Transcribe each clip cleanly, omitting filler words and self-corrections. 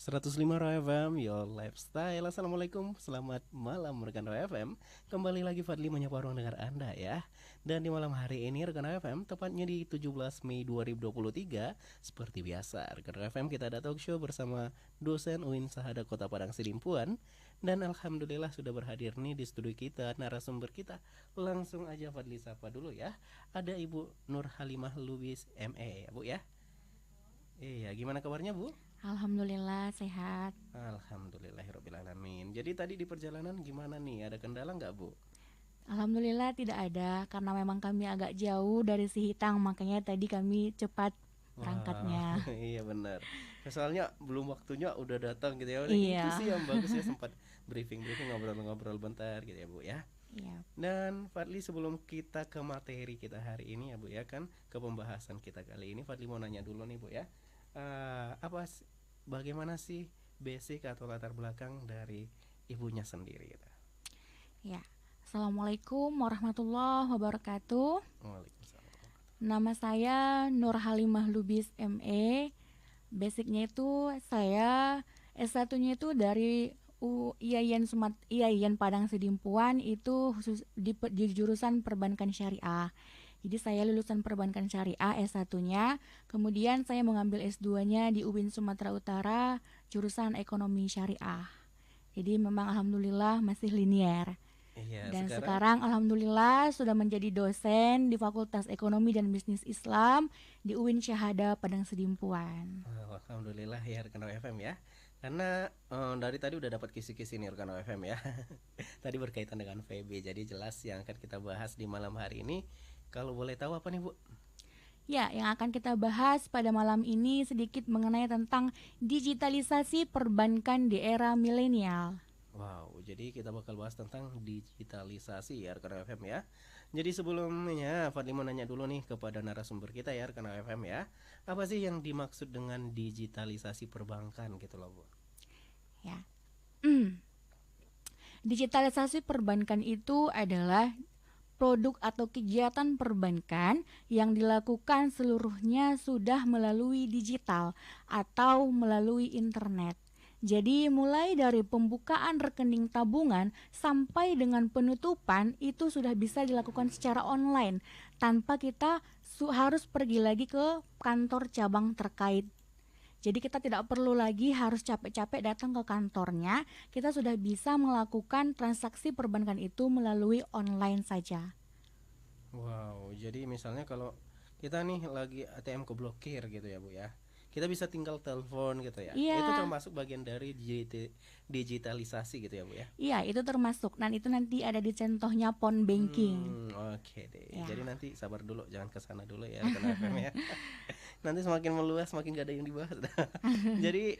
105 Roy FM, Your Lifestyle. Assalamualaikum, selamat malam rekan Roy FM. Kembali lagi Fadli menyapa ruang dengar Anda ya. Dan di malam hari ini rekan Roy FM, tepatnya di 17 Mei 2023, seperti biasa rekan Roy FM kita ada talk show bersama dosen UIN Sahada Kota Padang Sidimpuan. Dan alhamdulillah sudah berhadir nih di studio kita narasumber kita. Langsung aja Fadli sapa dulu ya. Ada Ibu Nur Halimah Lubis ME ya Bu ya. Iya, gimana kabarnya Bu? Alhamdulillah sehat. Alhamdulillahirrabbilalamin. Jadi tadi di perjalanan gimana nih? Ada kendala nggak Bu? Alhamdulillah tidak ada karena memang kami agak jauh dari Sihitang, makanya tadi kami cepat Wah, berangkatnya. iya benar. Soalnya belum waktunya udah datang gitu ya. Itu Iya. sih yang bagus ya, sempat briefing-briefing ngobrol-ngobrol bentar gitu ya Bu ya. Iya. Dan Fadli sebelum kita ke materi kita hari ini ya Bu ya, kan ke pembahasan kita kali ini, Fadli mau nanya dulu nih Bu ya. Bagaimana sih basic atau latar belakang dari ibunya sendiri gitu? Ya. Assalamualaikum warahmatullahi wabarakatuh. Waalaikumsalam. Nama saya Nur Halimah Lubis ME. Basicnya itu saya S1-nya itu dari IAIN Padang Sidimpuan, itu khusus di jurusan perbankan syariah. Jadi saya lulusan perbankan syariah S1-nya, kemudian saya mengambil S2-nya di UIN Sumatera Utara, jurusan ekonomi syariah. Jadi memang alhamdulillah masih linier. Iya, Dan sekarang sekarang alhamdulillah sudah menjadi dosen di Fakultas Ekonomi dan Bisnis Islam di UIN Syahada Padang Sidimpuan. alhamdulillah ya rekan FM ya. Karena dari tadi udah dapat kisi-kisi nih rekan FM ya. Tadi berkaitan dengan VB. Jadi jelas yang akan kita bahas di malam hari ini. Kalau boleh tahu apa nih Bu? Ya, yang akan kita bahas pada malam ini sedikit mengenai tentang digitalisasi perbankan di era milenial. Wow, jadi kita bakal bahas tentang digitalisasi ya rekan FM ya. Jadi sebelumnya Fadli mau nanya dulu nih kepada narasumber kita ya rekan FM ya. Apa sih yang dimaksud dengan digitalisasi perbankan gitu loh Bu? Ya. Digitalisasi perbankan itu adalah produk atau kegiatan perbankan yang dilakukan seluruhnya sudah melalui digital atau melalui internet. Jadi mulai dari pembukaan rekening tabungan sampai dengan penutupan itu sudah bisa dilakukan secara online tanpa kita harus pergi lagi ke kantor cabang terkait. Jadi kita tidak perlu lagi harus capek-capek datang ke kantornya, kita sudah bisa melakukan transaksi perbankan itu melalui online saja. Wow, jadi misalnya kalau kita nih lagi ATM keblokir gitu ya Bu ya, kita bisa tinggal telepon gitu ya. Itu Iya, termasuk bagian dari digitalisasi gitu ya Bu ya. iya itu termasuk. Dan itu nanti ada di contohnya phone banking. Oke deh. Jadi Ya. nanti sabar dulu, jangan ke sana dulu ya rekan FM ya. Nanti semakin meluas, semakin gak ada yang dibahas. Jadi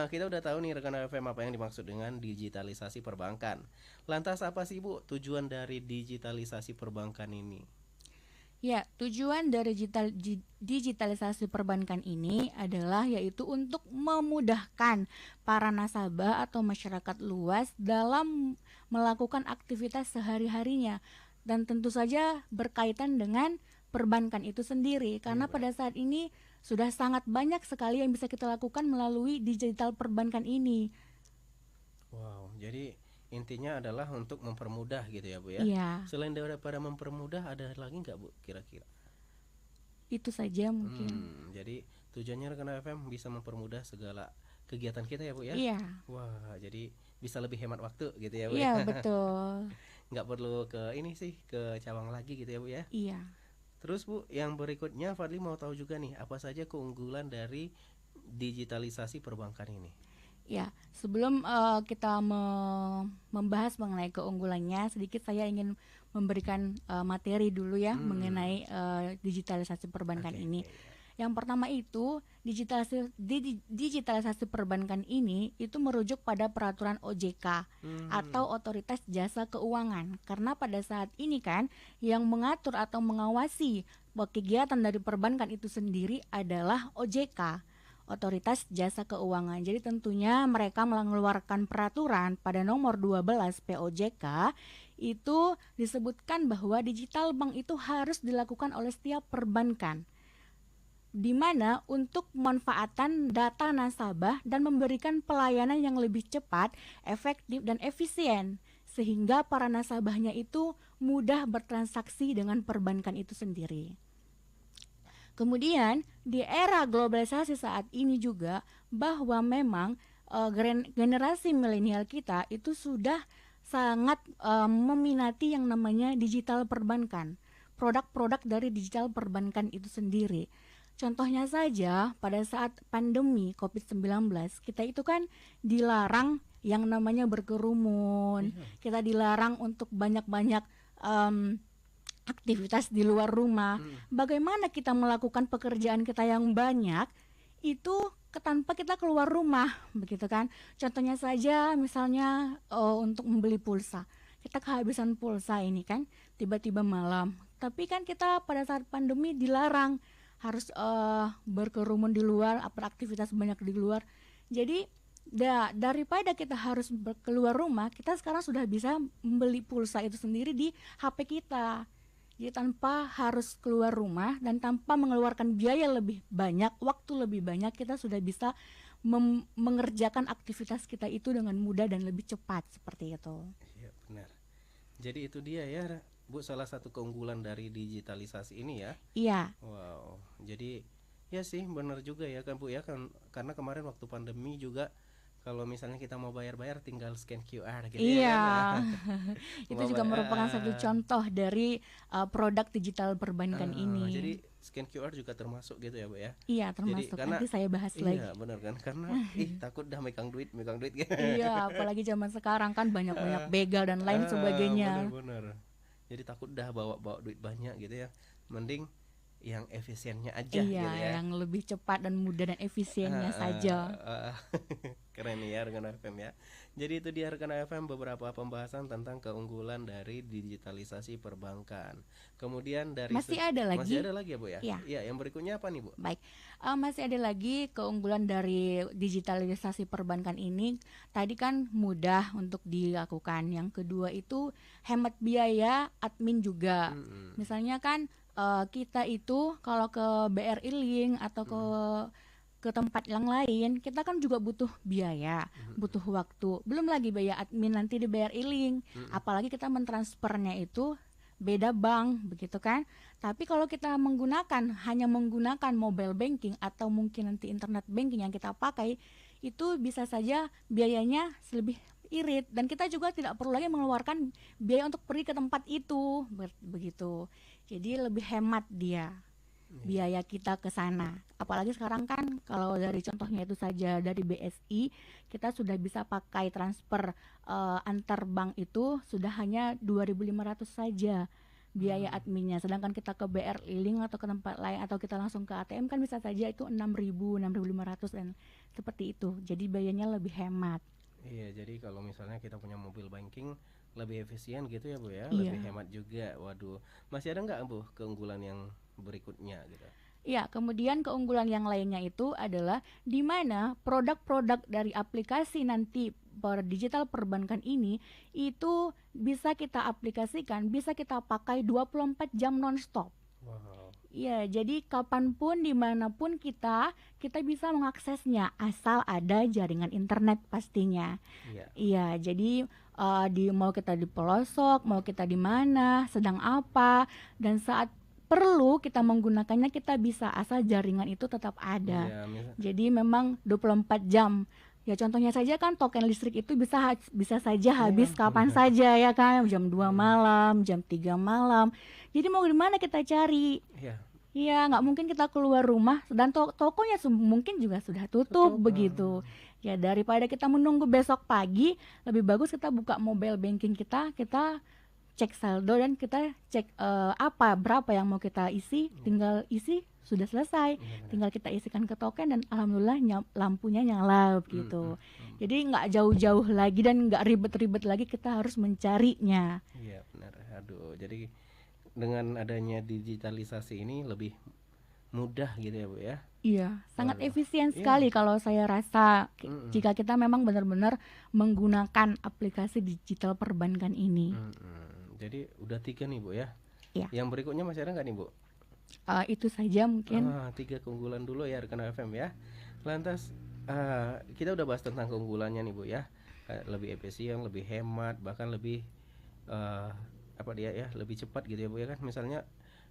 kita udah tahu nih rekan FM apa yang dimaksud dengan digitalisasi perbankan. Lantas apa sih Bu tujuan dari digitalisasi perbankan ini? Ya, tujuan dari digitalisasi perbankan ini adalah yaitu untuk memudahkan para nasabah atau masyarakat luas dalam melakukan aktivitas sehari-harinya, dan tentu saja berkaitan dengan perbankan itu sendiri, Iya karena benar. pada saat ini sudah sangat banyak sekali yang bisa kita lakukan melalui digital perbankan ini. Wow, jadi intinya adalah untuk mempermudah gitu ya Bu ya. Iya, Selain daripada mempermudah ada lagi nggak Bu kira-kira? itu saja mungkin. Jadi tujuannya rekan FM bisa mempermudah segala kegiatan kita ya Bu ya. Iya, Wah, jadi bisa lebih hemat waktu gitu ya Bu ya. iya betul. Nggak perlu ke ini sih, ke cabang lagi gitu ya Bu ya. Iya. Terus Bu, yang berikutnya Fadli mau tahu juga nih, apa saja keunggulan dari digitalisasi perbankan ini? Ya, sebelum kita membahas mengenai keunggulannya, sedikit saya ingin memberikan materi dulu ya mengenai digitalisasi perbankan Oke, ini. oke, ya. Yang pertama itu digitalisasi perbankan ini itu merujuk pada peraturan OJK atau Otoritas Jasa Keuangan. Karena pada saat ini kan yang mengatur atau mengawasi kegiatan dari perbankan itu sendiri adalah OJK. Otoritas Jasa Keuangan. Jadi tentunya mereka mengeluarkan peraturan pada nomor 12 POJK, itu disebutkan bahwa digital bank itu harus dilakukan oleh setiap perbankan. di mana untuk pemanfaatan data nasabah dan memberikan pelayanan yang lebih cepat, efektif, dan efisien sehingga para nasabahnya itu mudah bertransaksi dengan perbankan itu sendiri. Kemudian di era globalisasi saat ini juga bahwa memang generasi milenial kita itu sudah sangat meminati yang namanya digital perbankan, produk-produk dari digital perbankan itu sendiri. Contohnya saja pada saat pandemi COVID-19 kita itu kan dilarang yang namanya berkerumun, kita dilarang untuk banyak-banyak aktivitas di luar rumah. Bagaimana kita melakukan pekerjaan kita yang banyak itu tanpa kita keluar rumah, begitu kan? Contohnya saja misalnya untuk membeli pulsa, kita kehabisan pulsa ini kan tiba-tiba malam. Tapi kan kita pada saat pandemi dilarang harus berkerumun di luar, beraktivitas banyak di luar. Jadi daripada kita harus keluar rumah, kita sekarang sudah bisa membeli pulsa itu sendiri di HP kita. Jadi tanpa harus keluar rumah dan tanpa mengeluarkan biaya lebih banyak, waktu lebih banyak, kita sudah bisa mengerjakan aktivitas kita itu dengan mudah dan lebih cepat seperti itu. Iya, benar. Jadi itu dia ya, Bu, salah satu keunggulan dari digitalisasi ini ya. Iya. Wow. Jadi ya sih benar juga ya kan Bu ya, kan karena kemarin waktu pandemi juga kalau misalnya kita mau bayar-bayar tinggal scan QR gitu ya Iya. kan. Itu juga merupakan satu contoh dari produk digital perbankan ini. Jadi scan QR juga termasuk gitu ya Bu ya. Iya, termasuk. Karena Nanti saya bahas lagi. iya benar kan, karena takut dah megang duit gitu. Iya, apalagi zaman sekarang kan banyak-banyak begal dan lain sebagainya. Benar. Jadi takut dah bawa duit banyak gitu ya. Mending yang efisiennya aja Iya, gitu ya. yang lebih cepat dan mudah dan efisiennya saja. Keren ya Rekan FM ya. Jadi itu dia Rekan FM beberapa pembahasan tentang keunggulan dari digitalisasi perbankan. Kemudian dari Masih ada lagi ya Bu ya? Iya. Iya, yang berikutnya apa nih Bu? Baik, masih ada lagi keunggulan dari digitalisasi perbankan ini. Tadi kan mudah untuk dilakukan. Yang kedua itu hemat biaya admin juga. Misalnya kan kita itu kalau ke BRI Link atau ke tempat yang lain, kita kan juga butuh biaya, butuh waktu. Belum lagi biaya admin nanti di BRI Link. Apalagi kita mentransfernya itu beda bank, begitu kan? Tapi kalau kita hanya menggunakan mobile banking atau mungkin nanti internet banking yang kita pakai, itu bisa saja biayanya lebih irit dan kita juga tidak perlu lagi mengeluarkan biaya untuk pergi ke tempat itu, begitu. Jadi lebih hemat dia biaya kita ke sana. Apalagi sekarang kan kalau dari contohnya itu saja dari BSI kita sudah bisa pakai transfer antar bank itu sudah hanya 2.500 saja biaya adminnya. Sedangkan kita ke BRI Link atau ke tempat lain atau kita langsung ke ATM kan bisa saja itu 6.000, 6.500 dan seperti itu. Jadi biayanya lebih hemat. Iya, jadi kalau misalnya kita punya mobile banking lebih efisien gitu ya Bu ya, Iya. lebih hemat juga. Waduh, masih ada nggak Bu keunggulan yang berikutnya gitu? Ya, kemudian keunggulan yang lainnya itu adalah di mana produk-produk dari aplikasi nanti digital perbankan ini itu bisa kita aplikasikan, bisa kita pakai 24 jam non-stop. Wow. Iya, jadi kapanpun, dimanapun kita bisa mengaksesnya asal ada jaringan internet pastinya. Iya. Iya, jadi mau kita di pelosok, mau kita di mana, sedang apa, dan saat perlu kita menggunakannya kita bisa asal jaringan itu tetap ada. Iya, Jadi memang 24 jam. Ya contohnya saja kan token listrik itu bisa saja habis kapan saja ya kan, jam 2 malam, jam 3 malam. Jadi mau di mana kita cari? Iya, nggak mungkin kita keluar rumah dan tokonya mungkin juga sudah tutup begitu. Ya daripada kita menunggu besok pagi, lebih bagus kita buka mobile banking kita cek saldo dan kita cek berapa yang mau kita isi, tinggal isi sudah selesai, tinggal kita isikan ke token dan alhamdulillah lampunya nyala gitu. Jadi nggak jauh-jauh lagi dan nggak ribet-ribet lagi kita harus mencarinya. Iya benar. Aduh, jadi dengan adanya digitalisasi ini lebih mudah gitu ya Bu ya. Iya, sangat efisien sekali kalau saya rasa jika kita memang benar-benar menggunakan aplikasi digital perbankan ini. Jadi udah 3 nih Bu ya. Iya. Yang berikutnya masih ada nggak nih Bu? Itu saja mungkin. Tiga keunggulan dulu ya rekan FM ya. Lantas kita udah bahas tentang keunggulannya nih Bu ya. Lebih efisien, lebih hemat, bahkan lebih eh, apa dia ya, lebih cepat gitu ya Bu ya kan. Misalnya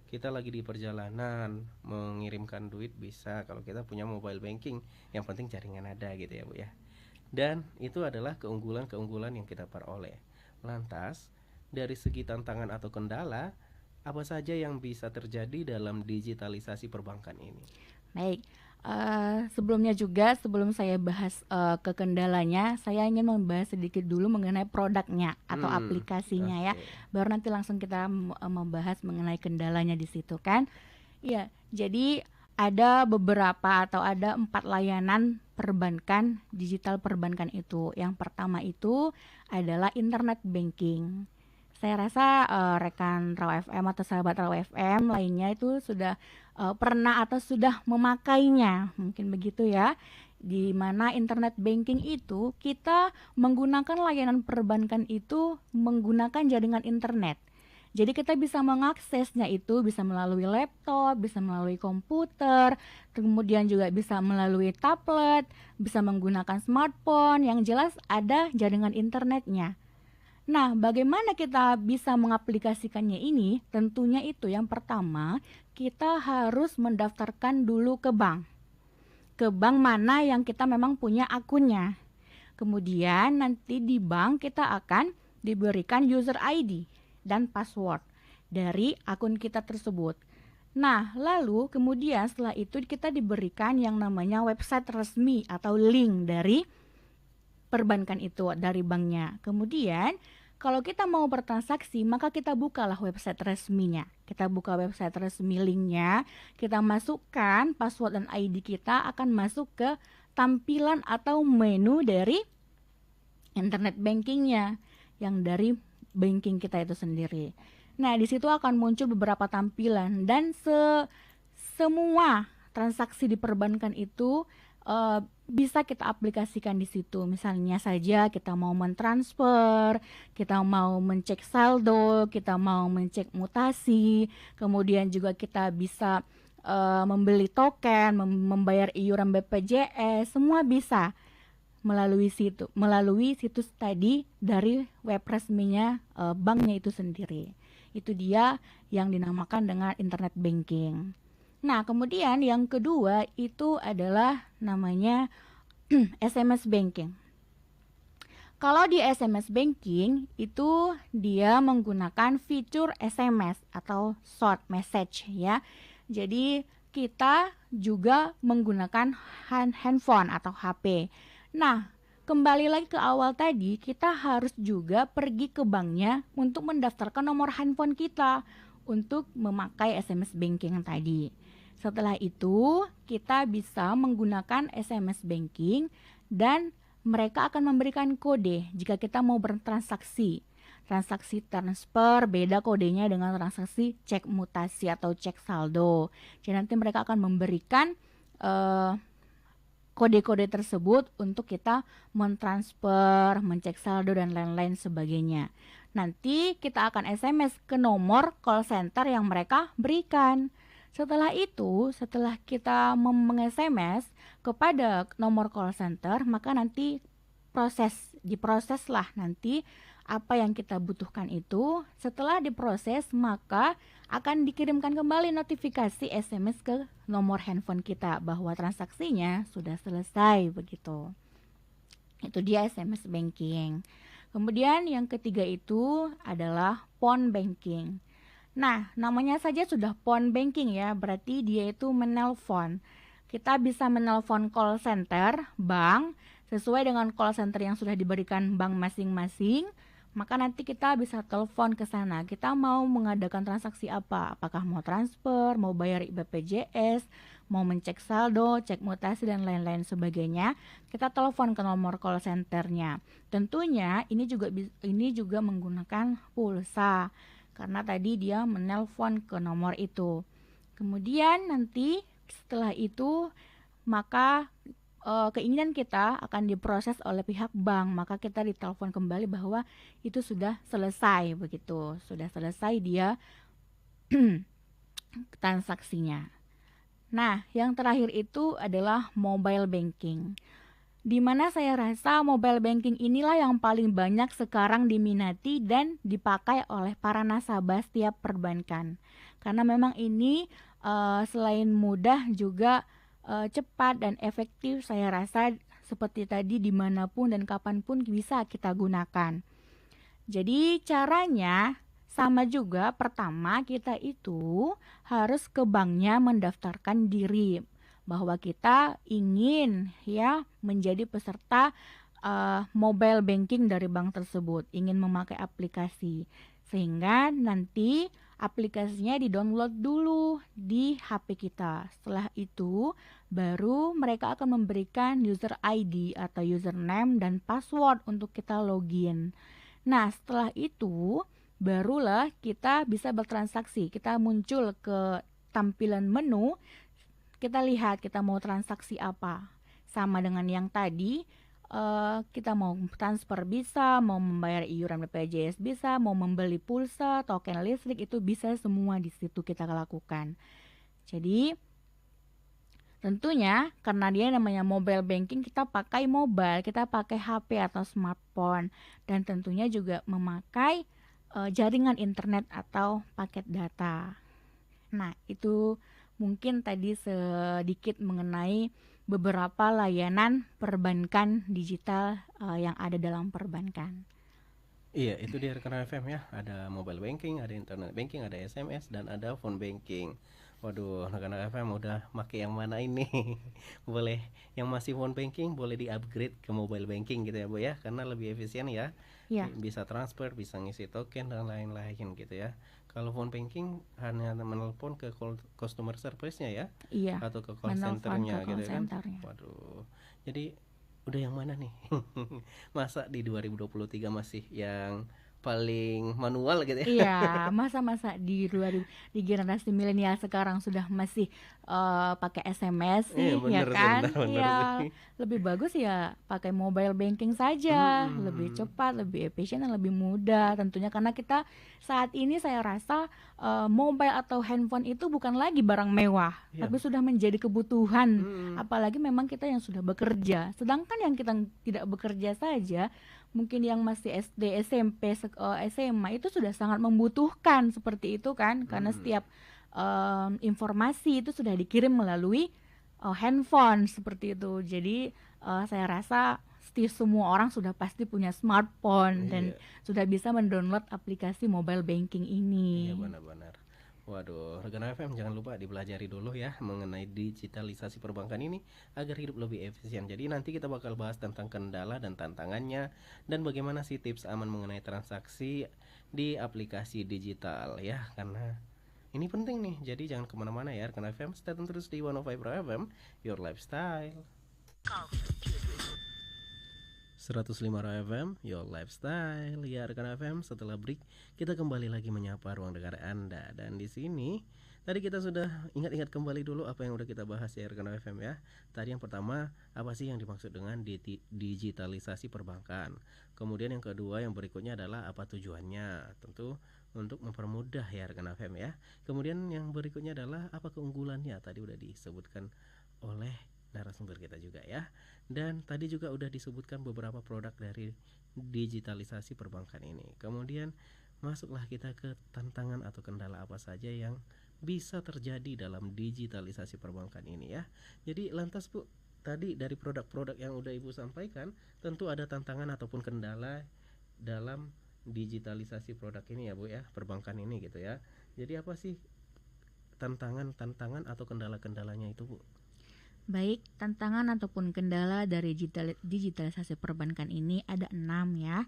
kita lagi di perjalanan mengirimkan duit bisa kalau kita punya mobile banking, yang penting jaringan ada gitu ya Bu ya. Dan itu adalah keunggulan-keunggulan yang kita peroleh. Lantas, dari segi tantangan atau kendala, apa saja yang bisa terjadi dalam digitalisasi perbankan ini? Baik, sebelumnya juga sebelum saya bahas ke kendalanya, saya ingin membahas sedikit dulu mengenai produknya atau aplikasinya ya. Oke. Baru nanti langsung kita membahas mengenai kendalanya di situ kan. Iya, jadi ada beberapa atau ada 4 layanan perbankan, digital perbankan itu. Yang pertama itu adalah internet banking. Saya rasa rekan Raw FM atau sahabat Raw FM lainnya itu sudah pernah atau sudah memakainya, mungkin begitu ya. Di mana internet banking itu kita menggunakan layanan perbankan itu menggunakan jaringan internet. Jadi kita bisa mengaksesnya itu bisa melalui laptop, bisa melalui komputer, kemudian juga bisa melalui tablet, bisa menggunakan smartphone, yang jelas ada jaringan internetnya. Nah, bagaimana kita bisa mengaplikasikannya ini? Tentunya itu yang pertama, kita harus mendaftarkan dulu ke bank. Ke bank mana yang kita memang punya akunnya. Kemudian nanti di bank kita akan diberikan user ID dan password dari akun kita tersebut. Nah, lalu kemudian setelah itu kita diberikan yang namanya website resmi atau link dari perbankan itu, dari banknya. Kemudian kalau kita mau bertransaksi, maka kita bukalah website resminya. Kita buka website resmi linknya, kita masukkan password dan ID kita, akan masuk ke tampilan atau menu dari internet bankingnya, yang dari banking kita itu sendiri. Nah, di situ akan muncul beberapa tampilan dan semua transaksi di perbankan itu bisa kita aplikasikan di situ. Misalnya saja kita mau mentransfer, kita mau mencek saldo, kita mau mencek mutasi, kemudian juga kita bisa membeli token, membayar iuran BPJS, semua bisa melalui situs tadi dari web resminya banknya itu sendiri. Itu dia yang dinamakan dengan internet banking. Nah, kemudian yang kedua itu adalah namanya SMS banking. Kalau di SMS banking itu dia menggunakan fitur SMS atau short message ya. Jadi kita juga menggunakan handphone atau HP. Nah, kembali lagi ke awal tadi, kita harus juga pergi ke banknya untuk mendaftarkan nomor handphone kita untuk memakai SMS banking tadi. Setelah itu, kita bisa menggunakan SMS banking dan mereka akan memberikan kode jika kita mau bertransaksi. Transaksi transfer beda kodenya dengan transaksi cek mutasi atau cek saldo. Jadi nanti mereka akan memberikan kode-kode tersebut untuk kita mentransfer, mencek saldo dan lain-lain sebagainya. Nanti kita akan SMS ke nomor call center yang mereka berikan. Setelah itu, setelah kita meng-SMS kepada nomor call center, maka nanti diproseslah nanti apa yang kita butuhkan itu. Setelah diproses, maka akan dikirimkan kembali notifikasi SMS ke nomor handphone kita bahwa transaksinya sudah selesai begitu. Itu dia SMS banking. Kemudian yang ketiga itu adalah phone banking. Nah, namanya saja sudah phone banking ya, berarti dia itu menelpon. Kita bisa menelpon call center bank sesuai dengan call center yang sudah diberikan bank masing-masing. Maka nanti kita bisa telepon ke sana. Kita mau mengadakan transaksi apa? Apakah mau transfer, mau bayar BPJS, mau mencek saldo, cek mutasi dan lain-lain sebagainya. Kita telepon ke nomor call centernya. Tentunya ini juga menggunakan pulsa. Karena tadi dia menelpon ke nomor itu. Kemudian nanti setelah itu maka keinginan kita akan diproses oleh pihak bank, maka kita ditelepon kembali bahwa itu sudah selesai begitu. Sudah selesai dia transaksinya. Nah, yang terakhir itu adalah mobile banking. Di mana saya rasa mobile banking inilah yang paling banyak sekarang diminati dan dipakai oleh para nasabah setiap perbankan. Karena memang ini selain mudah juga cepat dan efektif, saya rasa seperti tadi dimanapun dan kapanpun bisa kita gunakan. Jadi caranya sama juga, pertama kita itu harus ke banknya mendaftarkan diri bahwa kita ingin ya menjadi peserta mobile banking dari bank tersebut, ingin memakai aplikasi. Sehingga nanti aplikasinya di-download dulu di HP kita. Setelah itu baru mereka akan memberikan user ID atau username dan password untuk kita login. Nah, setelah itu barulah kita bisa bertransaksi. Kita muncul ke tampilan menu, kita lihat kita mau transaksi apa. Sama dengan yang tadi, kita mau transfer bisa, mau membayar iuran BPJS bisa, mau membeli pulsa, token listrik, itu bisa semua di situ kita lakukan. Jadi tentunya karena dia namanya mobile banking, kita pakai mobile, kita pakai HP atau smartphone, dan tentunya juga memakai jaringan internet atau paket data. Nah, itu mungkin tadi sedikit mengenai beberapa layanan perbankan digital yang ada dalam perbankan. Iya, itu dia rekan FM ya. Ada mobile banking, ada internet banking, ada SMS, dan ada phone banking. Waduh, rekan FM udah make yang mana ini? Boleh yang masih phone banking boleh di-upgrade ke mobile banking gitu ya, Bu ya, karena lebih efisien ya. Ya, Bisa transfer, bisa ngisi token dan lain-lain gitu ya. Kalau phone banking hanya menelpon ke customer service-nya ya, iya, atau ke call menelpon ke center-nya call gitu kan. centernya. Waduh. Jadi udah yang mana nih? Masa di 2023 masih yang paling manual gitu ya? Iya, masa-masa di generasi milenial sekarang sudah masih pakai SMS Iya sih, ya bener sih, kan? bener Ya, sih. lebih bagus ya pakai mobile banking saja, lebih Mm-mm. cepat, lebih efisien, dan lebih mudah. Tentunya karena kita saat ini saya rasa mobile atau handphone itu bukan lagi barang mewah, Iya. tapi sudah menjadi kebutuhan. Mm-mm. Apalagi memang kita yang sudah bekerja. Sedangkan yang kita tidak bekerja saja, mungkin yang masih SD, SMP, SMA itu sudah sangat membutuhkan seperti itu kan, karena Mm. setiap informasi itu sudah dikirim melalui handphone seperti itu. Jadi saya rasa semua orang sudah pasti punya smartphone dan Iya. sudah bisa mendownload aplikasi mobile banking Iya ini. benar-benar. Waduh, rekan FM jangan lupa dipelajari dulu ya mengenai digitalisasi perbankan ini agar hidup lebih efisien. Jadi nanti kita bakal bahas tentang kendala dan tantangannya dan bagaimana sih tips aman mengenai transaksi di aplikasi digital ya, karena ini penting nih. Jadi jangan kemana-mana ya rekan FM, stay tune terus di 105 FM, Your Lifestyle. 105 FM, Your Lifestyle. Ya rekan FM, setelah break kita kembali lagi menyapa ruang dengar Anda. Dan di sini tadi kita sudah ingat-ingat kembali dulu apa yang udah kita bahas ya rekan FM ya. Tadi yang pertama, apa sih yang dimaksud dengan digitalisasi perbankan? Kemudian yang kedua, yang berikutnya adalah apa tujuannya? Tentu untuk mempermudah ya rekan FM ya. Kemudian yang berikutnya adalah apa keunggulannya? Tadi udah disebutkan oleh narasumber kita juga ya. Dan tadi juga udah disebutkan beberapa produk dari digitalisasi perbankan ini. Kemudian masuklah kita ke tantangan atau kendala apa saja yang bisa terjadi dalam digitalisasi perbankan ini ya. Jadi lantas Bu, tadi dari produk-produk yang udah Ibu sampaikan, tentu ada tantangan ataupun kendala dalam digitalisasi produk ini ya Bu ya, perbankan ini gitu ya. Jadi apa sih tantangan-tantangan atau kendala-kendalanya itu Bu? Baik, tantangan ataupun kendala dari digitalisasi perbankan ini ada 6 ya.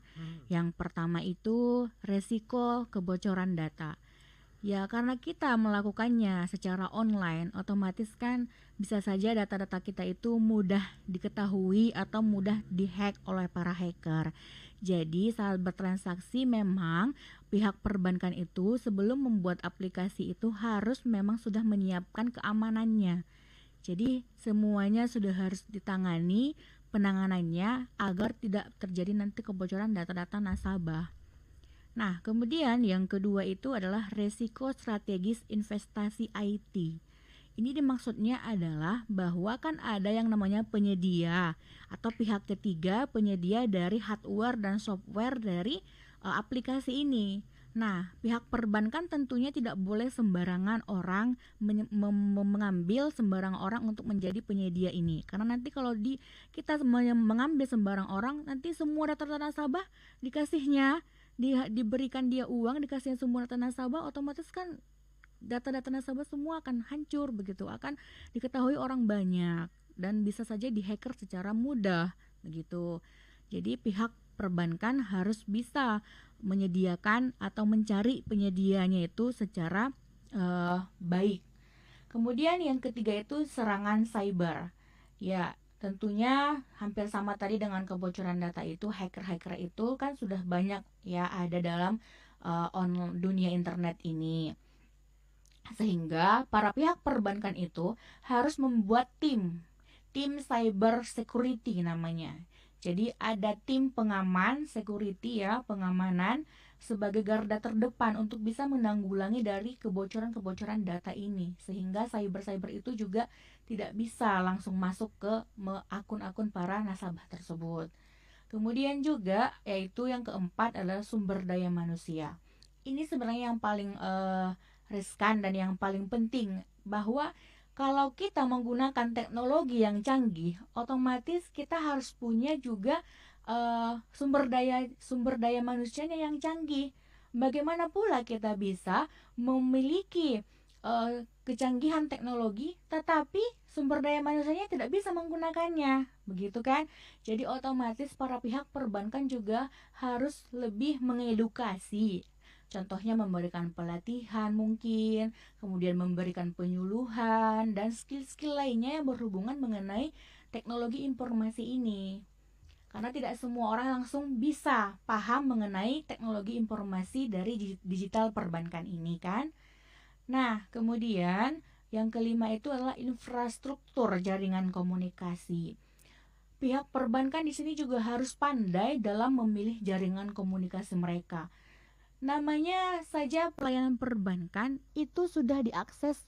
Yang pertama itu resiko kebocoran data. Ya, karena kita melakukannya secara online, otomatis kan bisa saja data-data kita itu mudah diketahui atau mudah dihack oleh para hacker. Jadi saat bertransaksi memang pihak perbankan itu sebelum membuat aplikasi itu harus memang sudah menyiapkan keamanannya. Jadi semuanya sudah harus ditangani penanganannya agar tidak terjadi nanti kebocoran data-data nasabah. Nah, kemudian yang kedua itu adalah resiko strategis investasi IT. Ini dimaksudnya adalah bahwa kan ada yang namanya penyedia atau pihak ketiga penyedia dari hardware dan software dari aplikasi ini. Nah, pihak perbankan tentunya tidak boleh sembarangan orang mengambil sembarang orang untuk menjadi penyedia ini. Karena nanti kalau kita mengambil sembarang orang, nanti semua data nasabah dikasihnya, diberikan dia uang, dikasihnya semua data nasabah, otomatis kan data-data nasabah semua akan hancur begitu, akan diketahui orang banyak dan bisa saja dihacker secara mudah begitu. Jadi pihak perbankan harus bisa menyediakan atau mencari penyedianya itu secara baik. Kemudian yang ketiga itu serangan cyber. Ya, tentunya hampir sama tadi dengan kebocoran data itu, hacker-hacker itu kan sudah banyak ya ada dalam dunia internet ini. Sehingga para pihak perbankan itu harus membuat tim cyber security namanya. Jadi ada tim pengaman security ya, pengamanan sebagai garda terdepan untuk bisa menanggulangi dari kebocoran-kebocoran data ini, sehingga cyber itu juga tidak bisa langsung masuk ke akun-akun para nasabah tersebut. Kemudian juga yaitu yang keempat adalah sumber daya manusia. Ini sebenarnya yang paling riskan dan yang paling penting, bahwa kalau kita menggunakan teknologi yang canggih, otomatis kita harus punya juga sumber daya manusianya yang canggih. Bagaimana pula kita bisa memiliki kecanggihan teknologi tetapi sumber daya manusianya tidak bisa menggunakannya, begitu kan? Jadi otomatis para pihak perbankan juga harus lebih mengedukasi. Contohnya memberikan pelatihan mungkin, kemudian memberikan penyuluhan dan skill-skill lainnya yang berhubungan mengenai teknologi informasi ini. Karena tidak semua orang langsung bisa paham mengenai teknologi informasi dari digital perbankan ini kan. Nah, kemudian yang kelima itu adalah infrastruktur jaringan komunikasi. Pihak perbankan di sini juga harus pandai dalam memilih jaringan komunikasi mereka. Namanya saja pelayanan perbankan itu sudah diakses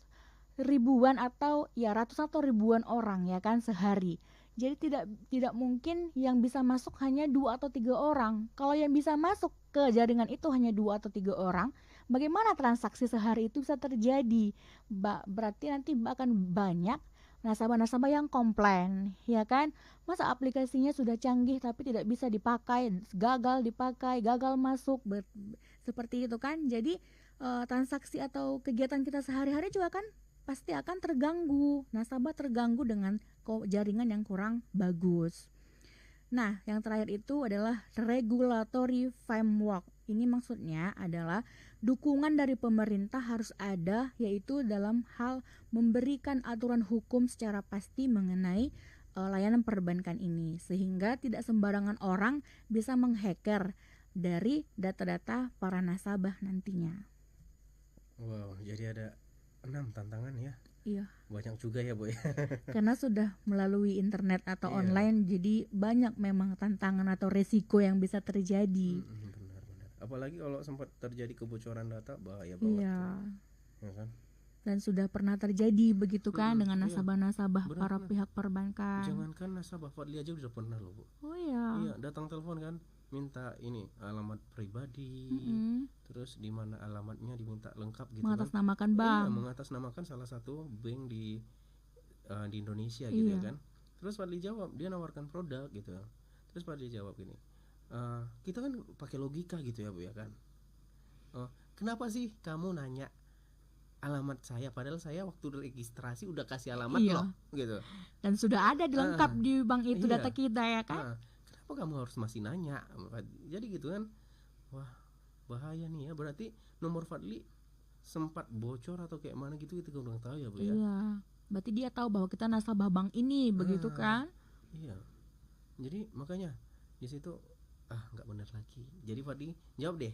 ribuan atau ya ratusan atau ribuan orang ya kan sehari. Jadi tidak mungkin yang bisa masuk hanya 2 atau 3 orang. Kalau yang bisa masuk ke jaringan itu hanya 2 atau 3 orang, bagaimana transaksi sehari itu bisa terjadi? Berarti nanti akan banyak nasabah-nasabah yang komplain, ya kan? Masa aplikasinya sudah canggih tapi tidak bisa dipakai, gagal masuk, seperti itu kan. Jadi transaksi atau kegiatan kita sehari-hari juga kan pasti akan terganggu, nasabah terganggu dengan jaringan yang kurang bagus. Nah, yang terakhir itu adalah regulatory framework. Ini maksudnya adalah dukungan dari pemerintah harus ada, yaitu dalam hal memberikan aturan hukum secara pasti mengenai layanan perbankan ini, sehingga tidak sembarangan orang bisa menghacker dari data-data para nasabah nantinya. Wow, jadi ada 6 tantangan ya. Iya. Banyak juga ya, Bu ya. Karena sudah melalui internet atau Iya. online, jadi banyak memang tantangan atau resiko yang bisa terjadi. Benar. Apalagi kalau sempat terjadi kebocoran data, bahaya banget. Iya. Ya kan? Dan sudah pernah terjadi begitu kan dengan Iya. nasabah-nasabah Benar, para benar. pihak perbankan. Jangankan nasabah, Fadli aja udah pernah loh, Bu. Oh iya. Iya, datang telepon kan, minta ini alamat pribadi, terus di mana alamatnya diminta lengkap gitu Mengatasnamakan kan. bank. Iya, mengatasnamakan salah satu bank di Indonesia gitu ya Iya. kan. Terus Fadli jawab, dia nawarkan produk gitu. Terus Fadli jawab gini, kita kan pakai logika gitu ya, Bu ya kan. Kenapa sih kamu nanya alamat saya, padahal saya waktu registrasi udah kasih alamat Iya. loh gitu. Dan sudah ada dilengkap di bank itu Iya. data kita ya kan. Kenapa kamu harus masih nanya? Jadi gitu kan. Wah, bahaya nih ya. Berarti nomor Fadli sempat bocor atau kayak mana gitu, kita kurang tahu ya, Bu ya. Iya. Berarti dia tahu bahwa kita nasabah bank ini begitu kan. Iya. Jadi makanya di situ nggak benar lagi. Jadi Fadli jawab deh.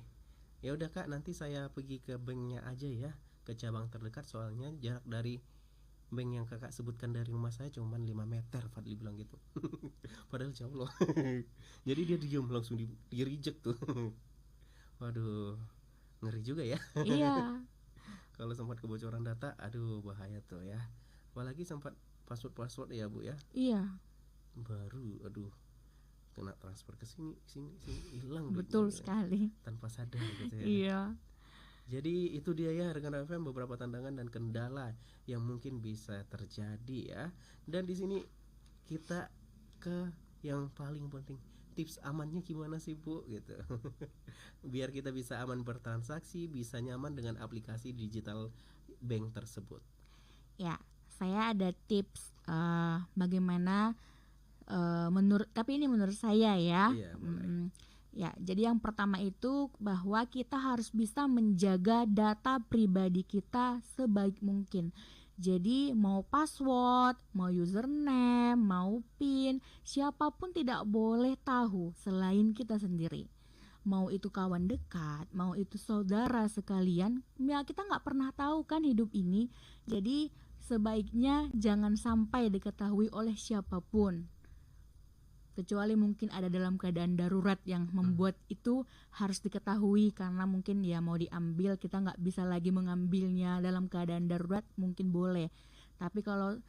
Ya udah Kak, nanti saya pergi ke banknya aja ya, ke cabang terdekat, soalnya jarak dari bank yang Kakak sebutkan dari rumah saya cuma 5 meter, Fadli bilang gitu. Padahal jauh loh. Jadi dia diam, langsung di reject tuh. Waduh, ngeri juga ya. Iya, Kalau sempat kebocoran data, aduh bahaya tuh ya. Apalagi sempat password ya Bu ya. iya, Baru, aduh, kena transfer ke sini, sini, sini, hilang duitnya betul gitu ya. sekali. Tanpa sadar gitu ya. Iya, Jadi itu dia ya rekan FM beberapa tantangan dan kendala yang mungkin bisa terjadi ya. Dan di sini kita ke yang paling penting, tips amannya gimana sih Bu gitu. Biar kita bisa aman bertransaksi, bisa nyaman dengan aplikasi digital bank tersebut. ya. Saya ada tips bagaimana tapi ini menurut saya ya. Iya, boleh. Ya, jadi yang pertama itu bahwa kita harus bisa menjaga data pribadi kita sebaik mungkin. Jadi mau password, mau username, mau PIN, siapapun tidak boleh tahu selain kita sendiri. Mau itu kawan dekat, mau itu saudara sekalian, ya kita nggak pernah tahu kan hidup ini. Jadi sebaiknya jangan sampai diketahui oleh siapapun, kecuali mungkin ada dalam keadaan darurat yang membuat itu harus diketahui, karena mungkin ya mau diambil kita nggak bisa lagi mengambilnya dalam keadaan darurat, mungkin boleh. Tapi kalau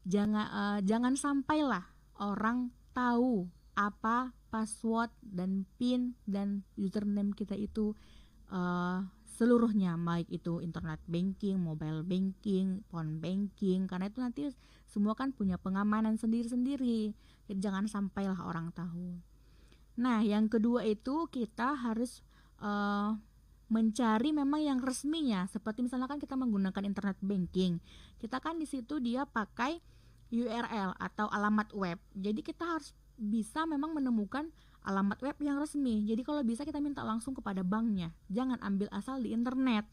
jangan sampailah orang tahu apa password dan PIN dan username kita itu seluruhnya, baik itu internet banking, mobile banking, phone banking, karena itu nanti semua kan punya pengamanan sendiri-sendiri. Jadi jangan sampailah orang tahu. Nah, yang kedua itu kita harus mencari memang yang resminya. Seperti misalnya kan kita menggunakan internet banking, kita kan di situ dia pakai URL atau alamat web. Jadi kita harus bisa memang menemukan alamat web yang resmi. Jadi kalau bisa kita minta langsung kepada banknya. Jangan ambil asal di internet.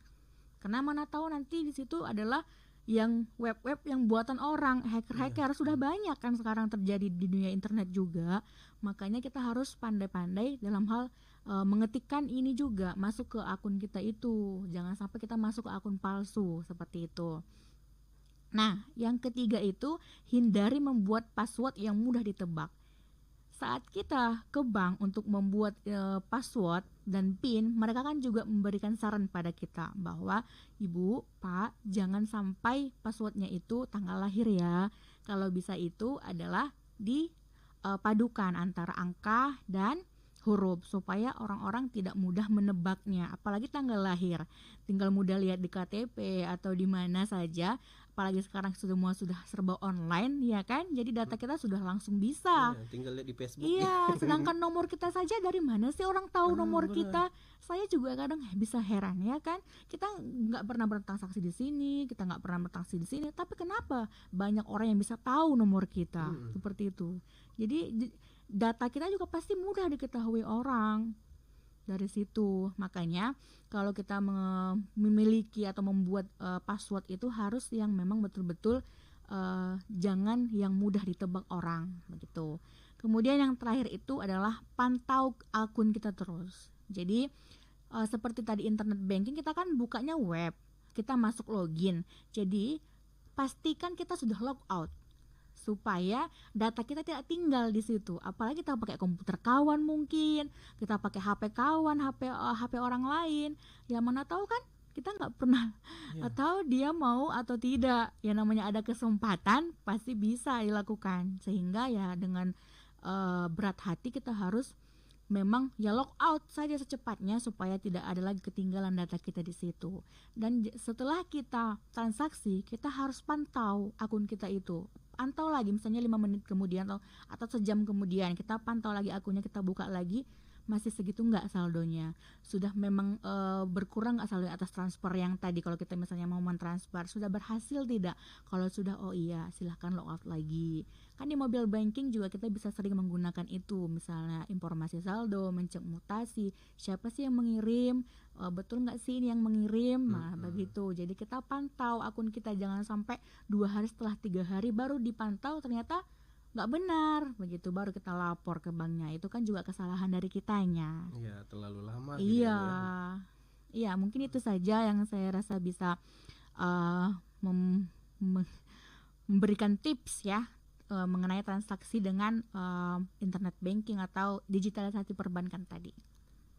Karena mana tahu nanti di situ adalah yang web-web yang buatan orang, hacker-hacker sudah banyak kan sekarang terjadi di dunia internet juga. Makanya kita harus pandai-pandai dalam hal mengetikkan ini juga masuk ke akun kita itu. Jangan sampai kita masuk ke akun palsu seperti itu. Nah, yang ketiga itu hindari membuat password yang mudah ditebak. Saat kita ke bank untuk membuat password dan PIN, mereka kan juga memberikan saran pada kita bahwa Ibu, Pak, jangan sampai passwordnya itu tanggal lahir ya. Kalau bisa itu adalah dipadukan antara angka dan huruf supaya orang-orang tidak mudah menebaknya, apalagi tanggal lahir. Tinggal mudah lihat di KTP atau di mana saja, apalagi sekarang semua sudah serba online ya kan, jadi data kita sudah langsung bisa. Iya, tinggal lihat di Facebook. Iya, sedangkan nomor kita saja dari mana sih orang tahu nomor Benar. kita? Saya juga kadang bisa heran ya kan. Kita nggak pernah bertransaksi di sini, kita nggak pernah bertransaksi di sini, tapi kenapa banyak orang yang bisa tahu nomor kita? Seperti itu. Jadi data kita juga pasti mudah diketahui orang dari situ. Makanya kalau kita memiliki atau membuat password itu harus yang memang betul-betul jangan yang mudah ditebak orang begitu. Kemudian yang terakhir itu adalah pantau akun kita terus. Jadi seperti tadi internet banking, kita kan bukanya web, kita masuk login. Jadi pastikan kita sudah log out supaya data kita tidak tinggal di situ. Apalagi kita pakai komputer kawan, mungkin kita pakai HP kawan, HP orang lain, ya mana tahu kan kita nggak pernah atau dia mau atau tidak. Ya namanya ada kesempatan pasti bisa dilakukan, sehingga ya dengan berat hati kita harus memang ya log out saja secepatnya supaya tidak ada lagi ketinggalan data kita di situ. Dan setelah kita transaksi, kita harus pantau akun kita itu. Pantau lagi misalnya 5 menit kemudian atau sejam kemudian, kita pantau lagi akunnya, kita buka lagi, masih segitu nggak saldonya, sudah memang berkurang nggak saldo atas transfer yang tadi. Kalau kita misalnya mau mentransfer, sudah berhasil tidak? Kalau sudah, oh iya, silahkan logout lagi. Kan di mobile banking juga kita bisa sering menggunakan itu, misalnya informasi saldo, mencek mutasi, siapa sih yang mengirim, betul nggak sih ini yang mengirim. Nah begitu, jadi kita pantau akun kita, jangan sampai 2 hari setelah 3 hari baru dipantau ternyata nggak benar begitu, baru kita lapor ke banknya. Itu kan juga kesalahan dari kitanya. Iya, terlalu lama. Iya, iya, mungkin itu saja yang saya rasa bisa memberikan tips ya mengenai transaksi dengan internet banking atau digitalisasi perbankan tadi.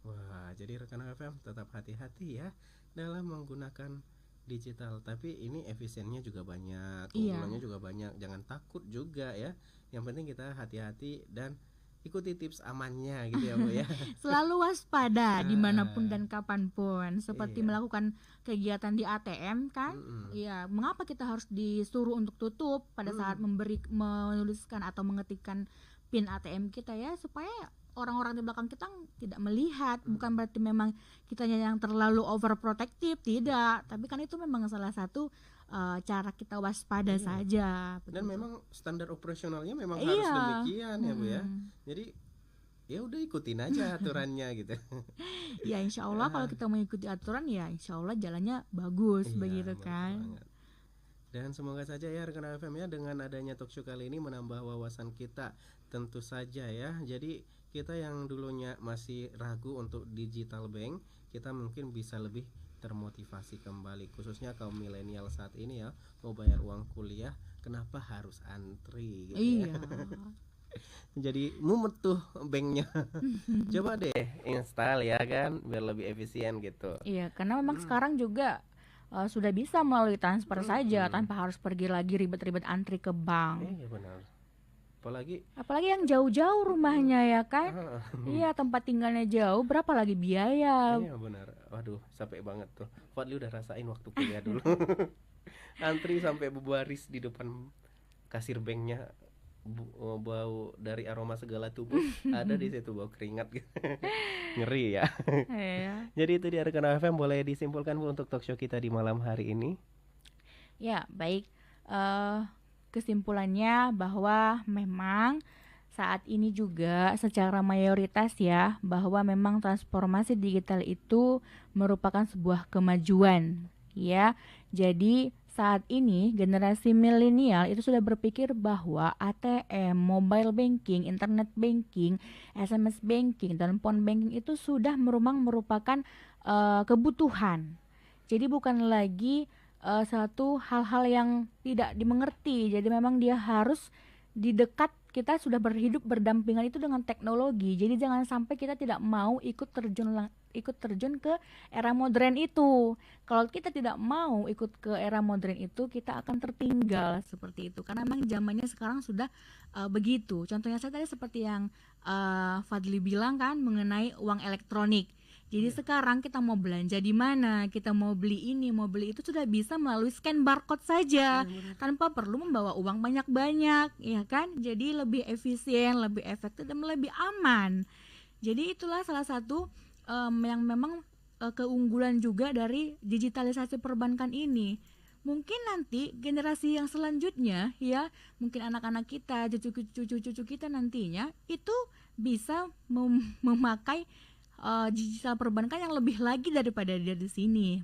Wah, jadi rekan FM tetap hati-hati ya dalam menggunakan digital. Tapi ini efisiennya juga banyak, Iya, keunggulannya juga banyak. Jangan takut juga ya. Yang penting kita hati-hati dan ikuti tips amannya gitu ya, Bu ya. selalu waspada dimanapun Ah, dan kapanpun. Seperti iya. melakukan kegiatan di ATM kan, Mm-mm. ya mengapa kita harus disuruh untuk tutup pada saat Mm. menuliskan atau mengetikkan PIN ATM kita ya, supaya orang-orang di belakang kita tidak melihat. Bukan Mm. berarti memang kitanya yang terlalu overprotective, tidak, tapi kan itu memang salah satu cara kita waspada Iya. saja Dan begitu. memang standar operasionalnya memang harus Iya. demikian ya, Bu ya. Mm-mm. Jadi ya udah ikutin aja aturannya gitu. Ya insya Allah kalau Ah, kita mengikuti aturan ya insya Allah jalannya bagus iya, begitu betul kan. banget. Dan semoga saja ya rekan FM ya, dengan adanya talkshow kali ini menambah wawasan kita tentu saja ya. Jadi kita yang dulunya masih ragu untuk digital bank, kita mungkin bisa lebih termotivasi kembali, khususnya kaum milenial saat ini ya, mau bayar uang kuliah kenapa harus antri gitu ya. Iya. Jadi mumet tuh banknya. Coba deh install ya kan biar lebih efisien gitu. Iya karena memang Hmm, sekarang juga sudah bisa melalui transfer saja hmm. tanpa harus pergi lagi ribet-ribet antri ke bank. Iya benar. Apalagi Apalagi yang jauh-jauh rumahnya ya kan. ah, Iya tempat tinggalnya jauh, berapa lagi biaya. iya benar. Waduh, capek banget tuh. Fadli udah rasain waktu kuliah dulu. Antri sampai berbaris di depan kasir banknya, bau dari aroma segala tubuh ada di situ, bau keringat gitu. Ngeri ya. Iya. Jadi itu dia rekan FM, boleh disimpulkan Bu untuk talkshow kita di malam hari ini. Ya, baik. Eh, Kesimpulannya bahwa memang saat ini juga secara mayoritas ya, bahwa memang transformasi digital itu merupakan sebuah kemajuan, ya. Jadi saat ini generasi milenial itu sudah berpikir bahwa ATM, mobile banking, internet banking, SMS banking, dan phone banking itu sudah merupakan kebutuhan. Jadi bukan lagi satu hal-hal yang tidak dimengerti. Jadi memang dia harus di dekat kita sudah berhidup berdampingan itu dengan teknologi. Jadi jangan sampai kita tidak mau ikut terjun ke era modern itu. Kalau kita tidak mau ikut ke era modern itu, kita akan tertinggal seperti itu. Karena memang zamannya sekarang sudah begitu. Contohnya saya tadi seperti yang Fadli bilang kan mengenai uang elektronik. Jadi Iya. sekarang kita mau belanja di mana, kita mau beli ini, mau beli itu sudah bisa melalui scan barcode saja, Iya benar. tanpa perlu membawa uang banyak-banyak, ya kan? Jadi lebih efisien, lebih efektif dan lebih aman. Jadi itulah salah satu yang memang keunggulan juga dari digitalisasi perbankan ini. Mungkin nanti generasi yang selanjutnya ya, mungkin anak-anak kita, cucu-cucu kita nantinya itu bisa memakai digital perbankan yang lebih lagi daripada dia di sini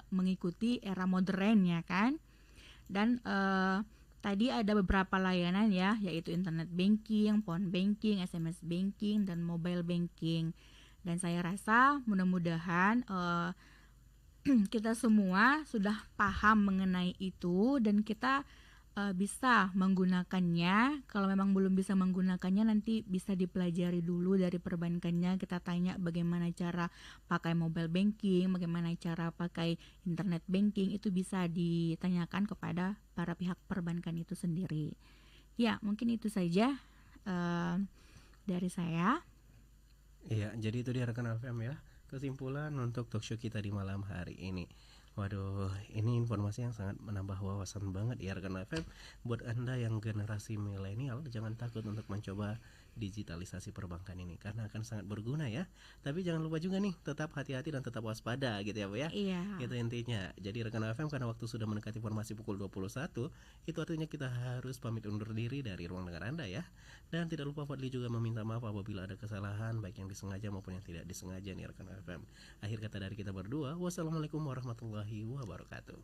mengikuti era modern ya kan. Dan tadi ada beberapa layanan ya, yaitu internet banking, phone banking, SMS banking, dan mobile banking. Dan saya rasa mudah-mudahan kita semua sudah paham mengenai itu dan kita bisa menggunakannya. Kalau memang belum bisa menggunakannya, nanti bisa dipelajari dulu dari perbankannya. Kita tanya bagaimana cara pakai mobile banking, bagaimana cara pakai internet banking, itu bisa ditanyakan kepada para pihak perbankan itu sendiri. Ya, mungkin itu saja eh, dari saya. Iya, jadi itu dia rekan FM ya. Kesimpulan untuk talkshow kita di malam hari ini. Waduh, ini informasi yang sangat menambah wawasan banget ya rekan FM. Buat Anda yang generasi milenial, jangan takut untuk mencoba digitalisasi perbankan ini karena akan sangat berguna ya. Tapi jangan lupa juga nih, tetap hati-hati dan tetap waspada gitu ya, Bu ya. Iya. Itu intinya. Jadi rekan FM, karena waktu sudah mendekati informasi pukul 21, itu artinya kita harus pamit undur diri dari ruang dengar Anda ya. Dan tidak lupa Fadli juga meminta maaf apabila ada kesalahan baik yang disengaja maupun yang tidak disengaja nih rekan FM. Akhir kata dari kita berdua, wassalamualaikum warahmatullahi wabarakatuh.